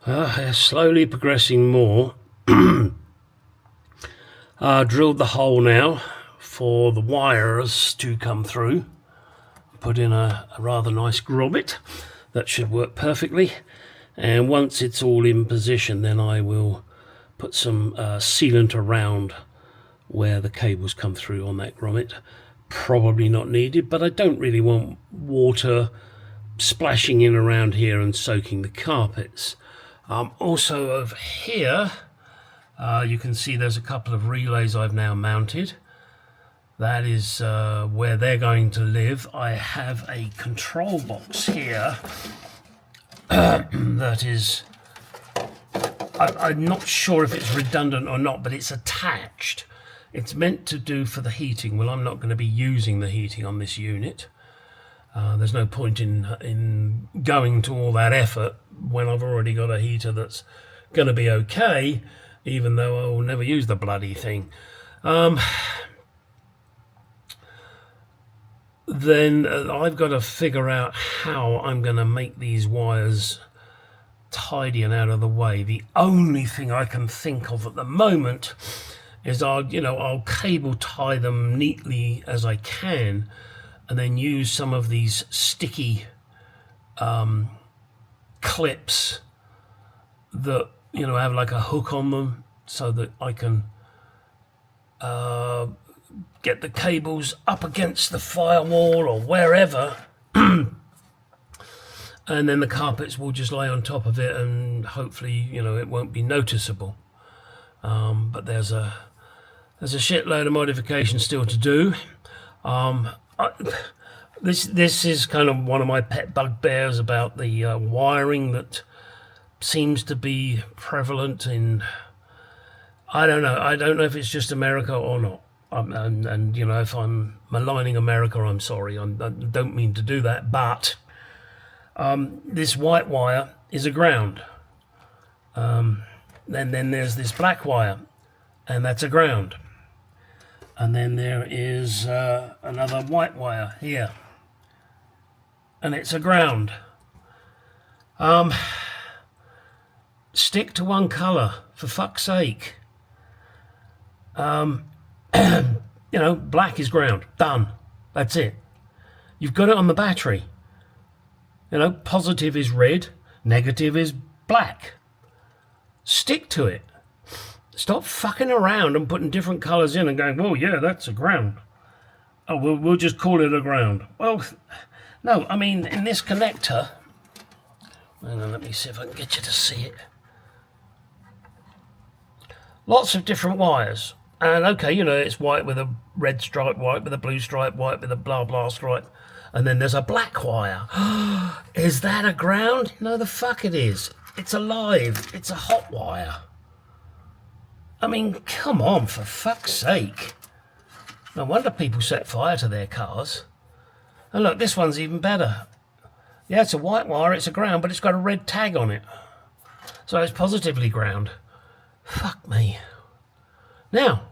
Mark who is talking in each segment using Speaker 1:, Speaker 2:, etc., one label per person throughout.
Speaker 1: Slowly progressing more. Drilled the hole now for the wires to come through. Put in a rather nice grommet. That should work perfectly. And once it's all in position, then I will put some sealant around where the cables come through on that grommet. Probably not needed, but I don't really want water splashing in around here and soaking the carpets. Also over here, you can see there's a couple of relays I've now mounted. That is where they're going to live. I have a control box here that is, I'm not sure if it's redundant or not, but it's attached. It's meant to do for the heating. Well, I'm not going to be using the heating on this unit. There's no point in going to all that effort when I've already got a heater that's going to be okay, even though I will never use the bloody thing. Then I've got to figure out how I'm going to make these wires tidy and out of the way. The only thing I can think of at the moment is I'll cable tie them neatly as I can, and then use some of these sticky clips that have like a hook on them, so that I can get the cables up against the firewall or wherever, and then the carpets will just lay on top of it, and hopefully it won't be noticeable. But there's a shitload of modification still to do. This is kind of one of my pet bugbears about the wiring that seems to be prevalent in, I don't know if it's just America or not. And if I'm maligning America, I'm sorry. I don't mean to do that, but this white wire is a ground. Then there's this black wire, and that's a ground. And then there is another white wire here, and it's a ground. Stick to one colour, for fuck's sake. Black is ground. Done. That's it. You've got it on the battery. Positive is red, negative is black. Stick to it. Stop fucking around and putting different colours in and going, well, yeah, that's a ground. Oh, we'll just call it a ground. Well, no, I mean, in this connector, let me see if I can get you to see it. Lots of different wires. And okay, it's white with a red stripe, white with a blue stripe, white with a blah blah stripe. And then there's a black wire. Is that a ground? No, the fuck it is. It's alive. It's a hot wire. I mean, come on, for fuck's sake. No wonder people set fire to their cars. And look, this one's even better. Yeah, it's a white wire, it's a ground, but it's got a red tag on it. So it's positively ground. Fuck me. Now,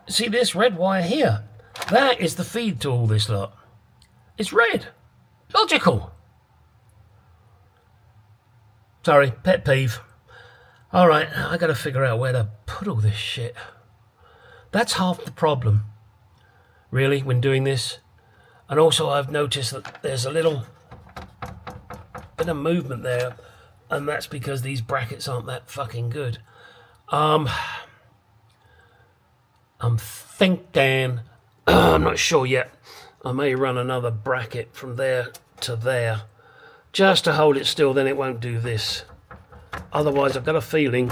Speaker 1: see this red wire here? That is the feed to all this lot. It's red. Logical. Sorry, pet peeve. All right, I got to figure out where to put all this shit. That's half the problem, really, when doing this. And also I've noticed that there's a little bit of movement there, and that's because these brackets aren't that fucking good. I'm thinking, I'm not sure yet, I may run another bracket from there to there, just to hold it still, then it won't do this. Otherwise, I've got a feeling,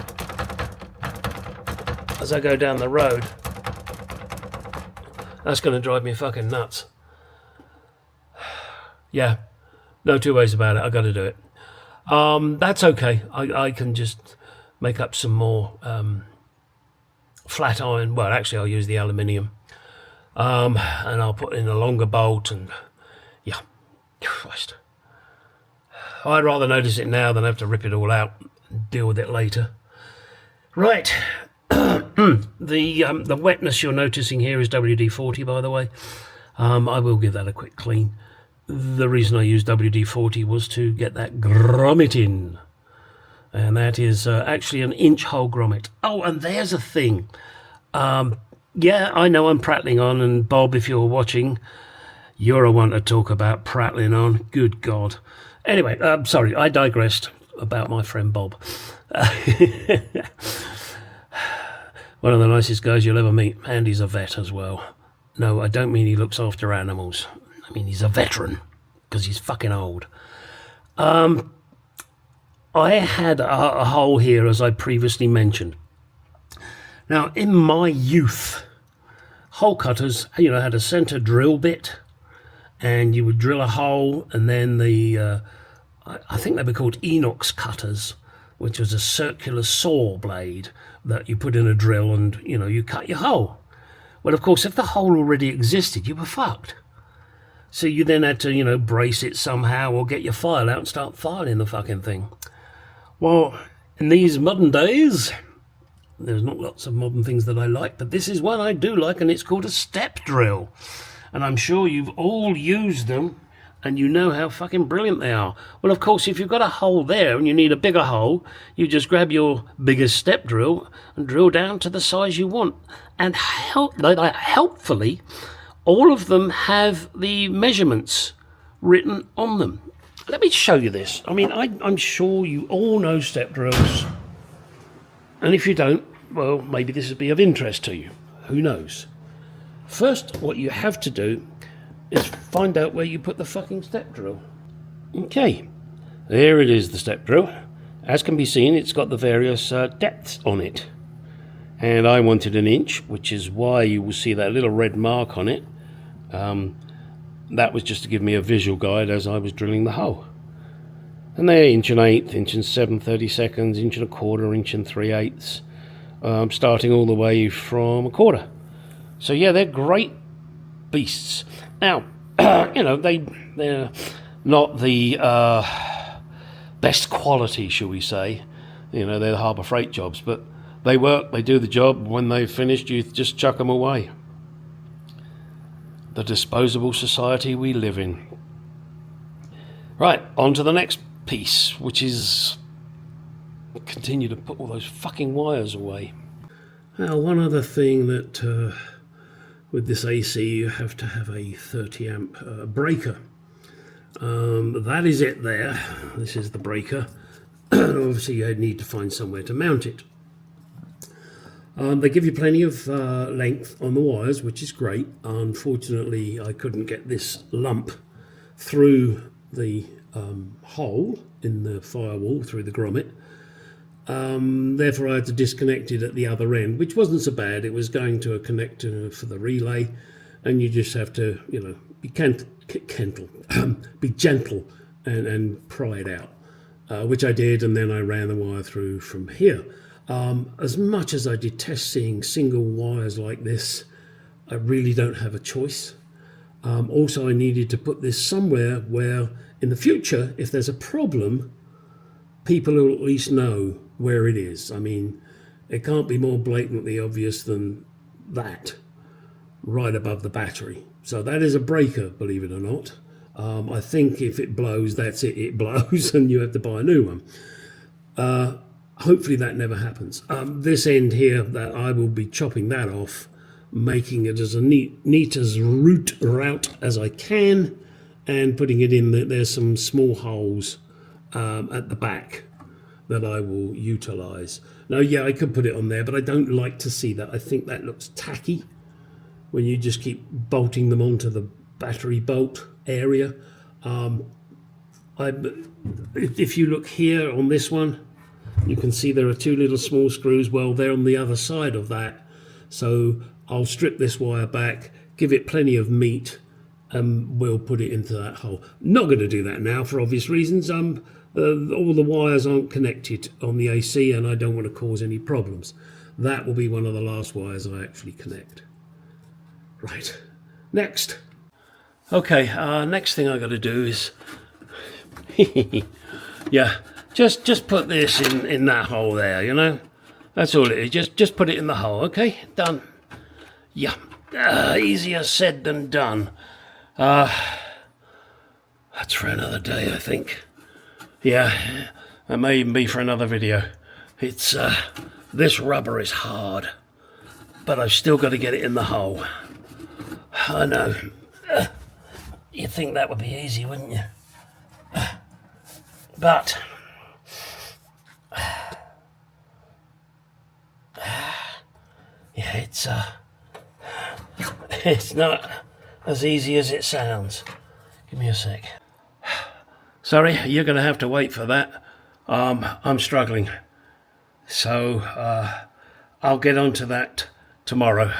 Speaker 1: as I go down the road, that's going to drive me fucking nuts. Yeah, no two ways about it, I've got to do it. That's okay, I can just make up some more flat iron. Well, actually, I'll use the aluminium. And I'll put in a longer bolt, and yeah, Christ. I'd rather notice it now than have to rip it all out and deal with it later. Right, the wetness you're noticing here is WD-40, by the way. I will give that a quick clean. The reason I used WD-40 was to get that grommet in. And that is actually an inch hole grommet. Oh, and there's a thing. Yeah, I know I'm prattling on, and Bob, if you're watching, you're a one to talk about prattling on. Good God. Anyway, sorry, I digressed about my friend Bob. One of the nicest guys you'll ever meet, and he's a vet as well. No, I don't mean he looks after animals. I mean he's a veteran, because he's fucking old. I had a hole here, as I previously mentioned. Now, in my youth, hole cutters, had a center drill bit, and you would drill a hole, and then I think they were called inox cutters, which was a circular saw blade that you put in a drill and, you cut your hole. Well, of course, if the hole already existed, you were fucked. So you then had to, brace it somehow or get your file out and start filing the fucking thing. Well, in these modern days, there's not lots of modern things that I like, but this is one I do like, and it's called a step drill. And I'm sure you've all used them, and you know how fucking brilliant they are. Well, of course, if you've got a hole there and you need a bigger hole, you just grab your biggest step drill and drill down to the size you want. And helpfully, all of them have the measurements written on them. Let me show you this. I mean, I'm sure you all know step drills. And if you don't, well, maybe this would be of interest to you. Who knows? First, what you have to do is find out where you put the fucking step drill. Okay, there it is, the step drill. As can be seen, it's got the various depths on it. And I wanted an inch, which is why you will see that little red mark on it. That was just to give me a visual guide as I was drilling the hole. And they're 1 1/8, 1 7/32, 1 1/4, 1 3/8. Starting all the way from 1/4. So yeah, they're great beasts. Now, they're not the best quality, shall we say. They're the Harbour Freight jobs, but they work, they do the job. When they've finished, you just chuck them away. The disposable society we live in. Right, on to the next piece, which is continue to put all those fucking wires away. Now, one other thing that with this AC, you have to have a 30 amp breaker. That is it there. This is the breaker. Obviously, you need to find somewhere to mount it. They give you plenty of length on the wires, which is great. Unfortunately, I couldn't get this lump through the hole in the firewall, through the grommet. Therefore, I had to disconnect it at the other end, which wasn't so bad. It was going to a connector for the relay, and you just have to, be be gentle and pry it out, which I did, and then I ran the wire through from here. As much as I detest seeing single wires like this, I really don't have a choice. Also, I needed to put this somewhere where, in the future, if there's a problem, people will at least know where it is. I mean, it can't be more blatantly obvious than that, right above the battery. So that is a breaker, believe it or not. I think if it blows, that's it, it blows, and you have to buy a new one. Hopefully that never happens. This end here, that I will be chopping that off, making it as a neat as route as I can, and putting it in. There's some small holes at the back that I will utilize. Now, yeah, I could put it on there, but I don't like to see that. I think that looks tacky when you just keep bolting them onto the battery bolt area. If you look here on this one, you can see there are two little small screws. Well, they're on the other side of that. So I'll strip this wire back, give it plenty of meat, and we'll put it into that hole. Not going to do that now for obvious reasons. All the wires aren't connected on the AC, and I don't want to cause any problems. That will be one of the last wires I actually connect. Right, next. Okay, next thing I got to do is, yeah, just put this in that hole there. That's all it is. Just put it in the hole. Okay, done. Yeah, easier said than done. That's for another day, I think. Yeah, That may even be for another video. It's, this rubber is hard, but I've still got to get it in the hole. I know. You'd think that would be easy, wouldn't you? But yeah, it's not as easy as it sounds. Give me a sec. Sorry, you're going to have to wait for that. I'm struggling. So I'll get onto that tomorrow.